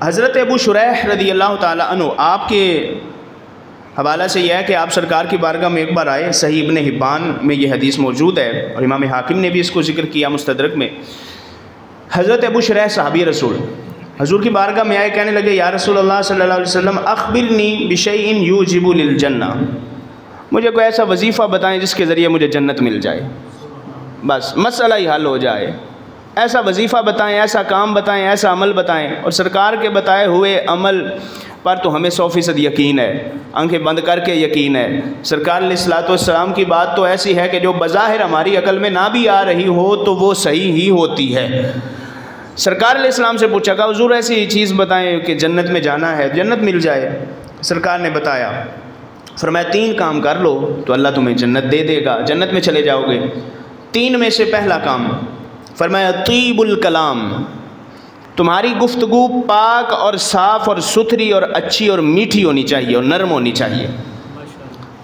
حضرت ابو شریح رضی اللہ تعالیٰ عنہ آپ کے حوالہ سے یہ ہے کہ آپ سرکار کی بارگاہ میں ایک بار آئے، صحیح ابن حبان میں یہ حدیث موجود ہے اور امام حاکم نے بھی اس کو ذکر کیا مستدرک میں۔ حضرت ابو شریح صحابی رسول حضور کی بارگاہ میں آئے، کہنے لگے یا رسول اللہ صلی اللہ علیہ وسلم اخبرنی بشیء یوجب للجنہ، مجھے کوئی ایسا وظیفہ بتائیں جس کے ذریعے مجھے جنت مل جائے، بس مسئلہ ہی حل ہو جائے، ایسا وظیفہ بتائیں، ایسا کام بتائیں، ایسا عمل بتائیں۔ اور سرکار کے بتائے ہوئے عمل پر تو ہمیں 100% یقین ہے، آنکھیں بند کر کے یقین ہے۔ سرکار علیہ الصلوۃ والسلام کی بات تو ایسی ہے کہ جو بظاہر ہماری عقل میں نہ بھی آ رہی ہو تو وہ صحیح ہی ہوتی ہے۔ سرکار علیہ السلام سے پوچھا کہ حضور ایسی چیز بتائیں کہ جنت میں جانا ہے، جنت مل جائے۔ سرکار نے بتایا، فرمایا 3 کام کر لو تو اللہ تمہیں جنت دے دے گا، جنت میں چلے جاؤ گے۔ 3 میں سے پہلا کام فرمایا طیب الکلام، تمہاری گفتگو پاک اور صاف اور ستھری اور اچھی اور میٹھی ہونی چاہیے اور نرم ہونی چاہیے،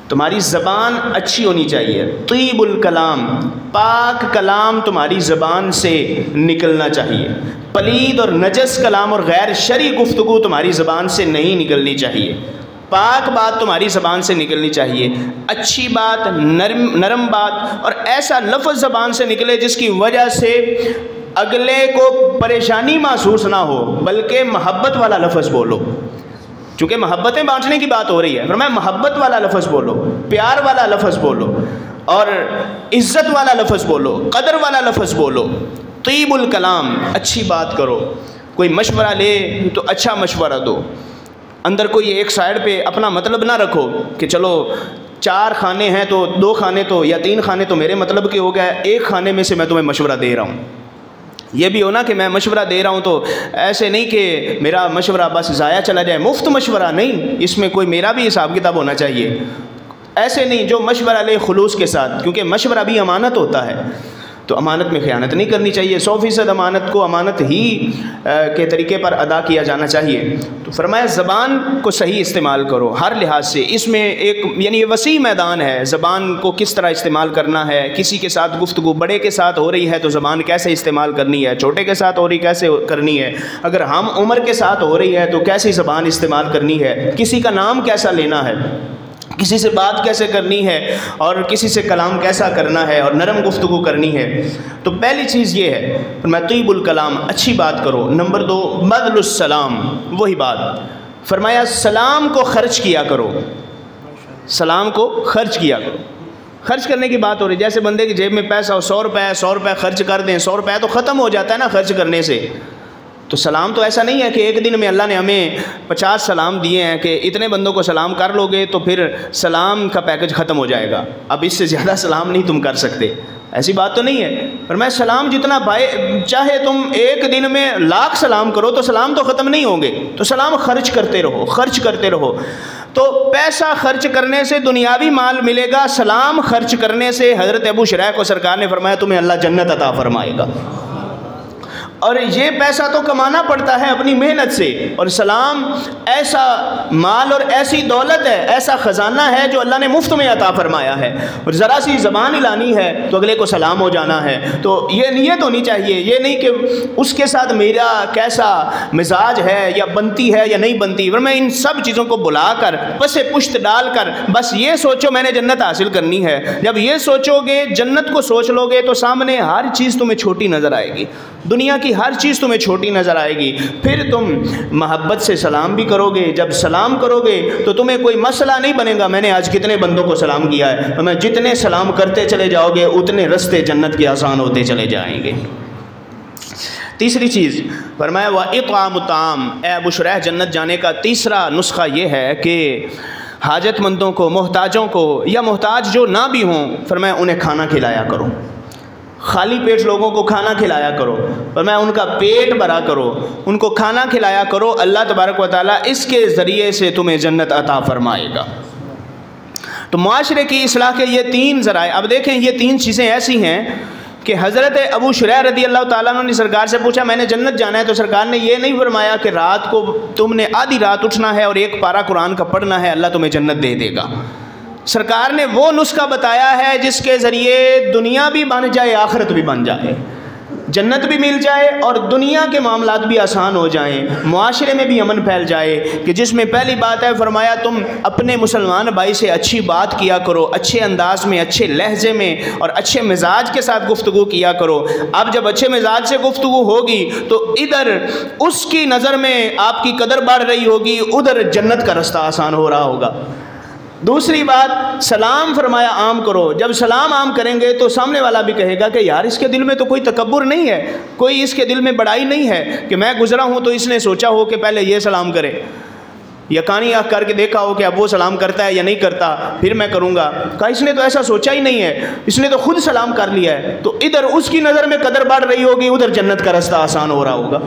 تمہاری زبان اچھی ہونی چاہیے۔ طیب الکلام، پاک کلام تمہاری زبان سے نکلنا چاہیے، پلید اور نجس کلام اور غیر شرعی گفتگو تمہاری زبان سے نہیں نکلنی چاہیے، پاک بات تمہاری زبان سے نکلنی چاہیے، اچھی بات، نرم بات، اور ایسا لفظ زبان سے نکلے جس کی وجہ سے اگلے کو پریشانی محسوس نہ ہو، بلکہ محبت والا لفظ بولو، چونکہ محبتیں بانٹنے کی بات ہو رہی ہے، فرمایا محبت والا لفظ بولو، پیار والا لفظ بولو، اور عزت والا لفظ بولو، قدر والا لفظ بولو۔ طیب الکلام، اچھی بات کرو، کوئی مشورہ لے تو اچھا مشورہ دو، اندر کوئی ایک سائیڈ پہ اپنا مطلب نہ رکھو کہ چلو 4 کھانے ہیں تو 2 کھانے تو یا 3 کھانے تو میرے مطلب کے ہو گئے، 1 کھانے میں سے میں تمہیں مشورہ دے رہا ہوں۔ یہ بھی ہونا کہ میں مشورہ دے رہا ہوں تو ایسے نہیں کہ میرا مشورہ بس ضائع چلا جائے، مفت مشورہ نہیں، اس میں کوئی میرا بھی حساب کتاب ہونا چاہیے۔ ایسے نہیں، جو مشورہ لے خلوص کے ساتھ، کیونکہ مشورہ بھی امانت ہوتا ہے، تو امانت میں خیانت نہیں کرنی چاہیے، 100% امانت کو امانت ہی کے طریقے پر ادا کیا جانا چاہیے۔ تو فرمایا زبان کو صحیح استعمال کرو ہر لحاظ سے، اس میں ایک یعنی یہ وسیع میدان ہے، زبان کو کس طرح استعمال کرنا ہے، کسی کے ساتھ گفتگو بڑے کے ساتھ ہو رہی ہے تو زبان کیسے استعمال کرنی ہے، چھوٹے کے ساتھ ہو رہی کیسے کرنی ہے، اگر ہم عمر کے ساتھ ہو رہی ہے تو کیسی زبان استعمال کرنی ہے، کسی کا نام کیسا لینا ہے، کسی سے بات کیسے کرنی ہے، اور کسی سے کلام کیسا کرنا ہے اور نرم گفتگو کرنی ہے۔ تو پہلی چیز یہ ہے، فرمایا طیب الکلام، اچھی بات کرو۔ نمبر 2 بذل السلام، وہی بات، فرمایا سلام کو خرچ کیا کرو، سلام کو خرچ کیا کرو۔ خرچ کرنے کی بات ہو رہی ہے، جیسے بندے کی جیب میں پیسہ ہو، 100 روپے 100 روپے خرچ کر دیں، 100 روپے تو ختم ہو جاتا ہے نا خرچ کرنے سے۔ تو سلام تو ایسا نہیں ہے کہ ایک دن میں اللہ نے ہمیں 50 سلام دیے ہیں کہ اتنے بندوں کو سلام کر لو گے تو پھر سلام کا پیکج ختم ہو جائے گا، اب اس سے زیادہ سلام نہیں تم کر سکتے، ایسی بات تو نہیں ہے۔ پر میں سلام جتنا چاہے تم ایک دن میں 1,00,000 سلام کرو تو سلام تو ختم نہیں ہوں گے، تو سلام خرچ کرتے رہو، خرچ کرتے رہو۔ تو پیسہ خرچ کرنے سے دنیاوی مال ملے گا، سلام خرچ کرنے سے حضرت ابو شریح کو سرکار نے فرمایا تمہیں اللہ جنت عطا فرمائے گا۔ اور یہ پیسہ تو کمانا پڑتا ہے اپنی محنت سے، اور سلام ایسا مال اور ایسی دولت ہے، ایسا خزانہ ہے جو اللہ نے مفت میں عطا فرمایا ہے، اور ذرا سی زبان ہلانی ہے تو اگلے کو سلام ہو جانا ہے۔ تو یہ نیت ہونی چاہیے، یہ نہیں کہ اس کے ساتھ میرا کیسا مزاج ہے یا بنتی ہے یا نہیں بنتی، ورنہ ان سب چیزوں کو بلا کر پس پشت ڈال کر بس یہ سوچو میں نے جنت حاصل کرنی ہے۔ جب یہ سوچو گے، جنت کو سوچ لو گے، تو سامنے ہر چیز تمہیں چھوٹی نظر آئے گی، دنیا کی ہر چیز تمہیں چھوٹی نظر آئے گی۔ پھر تم محبت سے سلام بھی کرو گے، جب سلام کرو گے تو تمہیں کوئی مسئلہ نہیں بنے گا میں نے آج کتنے بندوں کو سلام کیا ہے، تو میں جتنے سلام کرتے چلے جاؤ گے اتنے رستے جنت کے آسان ہوتے چلے جائیں گے۔ تیسری چیز فرمایا وَإِطْعَامُ الطَّعَامِ، اے ابو شریح جنت جانے کا تیسرا نسخہ یہ ہے کہ حاجت مندوں کو، محتاجوں کو، یا محتاج جو نہ بھی ہوں، فرمایا انہیں کھانا کھلایا کرو، خالی پیٹ لوگوں کو کھانا کھلایا کرو، فرمایا ان کا پیٹ بھرا کرو، ان کو کھانا کھلایا کرو، اللہ تبارک و تعالیٰ اس کے ذریعے سے تمہیں جنت عطا فرمائے گا۔ تو معاشرے کی اصلاح کے یہ 3 ذرائع، اب دیکھیں یہ 3 چیزیں ایسی ہیں کہ حضرت ابو شریح رضی اللہ تعالیٰ عنہ نے سرکار سے پوچھا میں نے جنت جانا ہے، تو سرکار نے یہ نہیں فرمایا کہ رات کو تم نے آدھی رات اٹھنا ہے اور 1 پارہ قرآن کا پڑھنا ہے، اللہ تمہیں جنت دے دے گا۔ سرکار نے وہ نسخہ بتایا ہے جس کے ذریعے دنیا بھی بن جائے، آخرت بھی بن جائے۔ جنت بھی مل جائے اور دنیا کے معاملات بھی آسان ہو جائیں، معاشرے میں بھی امن پھیل جائے، کہ جس میں پہلی بات ہے فرمایا تم اپنے مسلمان بھائی سے اچھی بات کیا کرو، اچھے انداز میں، اچھے لہجے میں اور اچھے مزاج کے ساتھ گفتگو کیا کرو۔ اب جب اچھے مزاج سے گفتگو ہوگی تو ادھر اس کی نظر میں آپ کی قدر بڑھ رہی ہوگی، ادھر جنت کا رستہ آسان ہو رہا ہوگا۔ دوسری بات، سلام فرمایا عام کرو۔ جب سلام عام کریں گے تو سامنے والا بھی کہے گا کہ یار اس کے دل میں تو کوئی تکبر نہیں ہے، کوئی اس کے دل میں بڑائی نہیں ہے کہ میں گزرا ہوں تو اس نے سوچا ہو کہ پہلے یہ سلام کرے، یا کانی آنکھ کر کے دیکھا ہو کہ اب وہ سلام کرتا ہے یا نہیں کرتا پھر میں کروں گا، کہا اس نے تو ایسا سوچا ہی نہیں ہے، اس نے تو خود سلام کر لیا ہے، تو ادھر اس کی نظر میں قدر بڑھ رہی ہوگی، ادھر جنت کا رستہ آسان ہو رہا ہوگا۔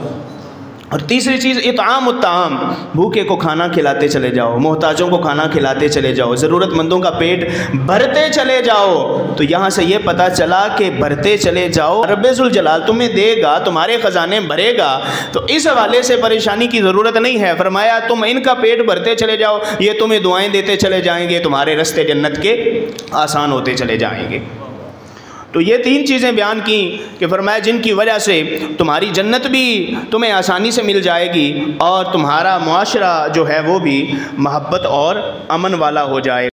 اور تیسری چیز اطعام الطعام، بھوکے کو کھانا کھلاتے چلے جاؤ، محتاجوں کو کھانا کھلاتے چلے جاؤ، ضرورت مندوں کا پیٹ بھرتے چلے جاؤ۔ تو یہاں سے یہ پتہ چلا کہ بھرتے چلے جاؤ، رب ذوالجلال تمہیں دے گا، تمہارے خزانے بھرے گا، تو اس حوالے سے پریشانی کی ضرورت نہیں ہے۔ فرمایا تم ان کا پیٹ بھرتے چلے جاؤ، یہ تمہیں دعائیں دیتے چلے جائیں گے، تمہارے رستے جنت کے آسان ہوتے چلے جائیں گے۔ تو یہ تین چیزیں بیان کی کہ فرمایا جن کی وجہ سے تمہاری جنت بھی تمہیں آسانی سے مل جائے گی اور تمہارا معاشرہ جو ہے وہ بھی محبت اور امن والا ہو جائے گا۔